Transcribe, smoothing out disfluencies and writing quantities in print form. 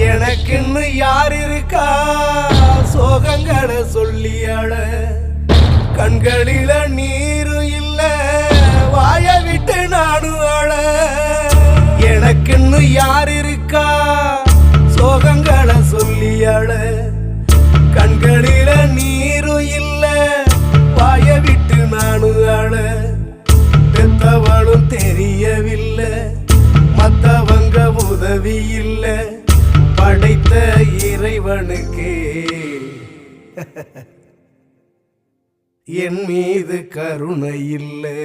எனக்குன்னு யார் இருக்கா சோகங்களை சொல்லியாள கண்களில நீரும் இல்ல வாய விட்டு நானும் ஆள எனக்குன்னு யார் இருக்கா சோகங்களை சொல்லியாள கண்களில நீரும் இல்ல வாய விட்டு நானும் ஆள பெத்தவளும் தெரியவில்லை மத்தவங்க உதவி இல்லை படைத்த இறைவனுக்கு என் மீது கருணை இல்லை.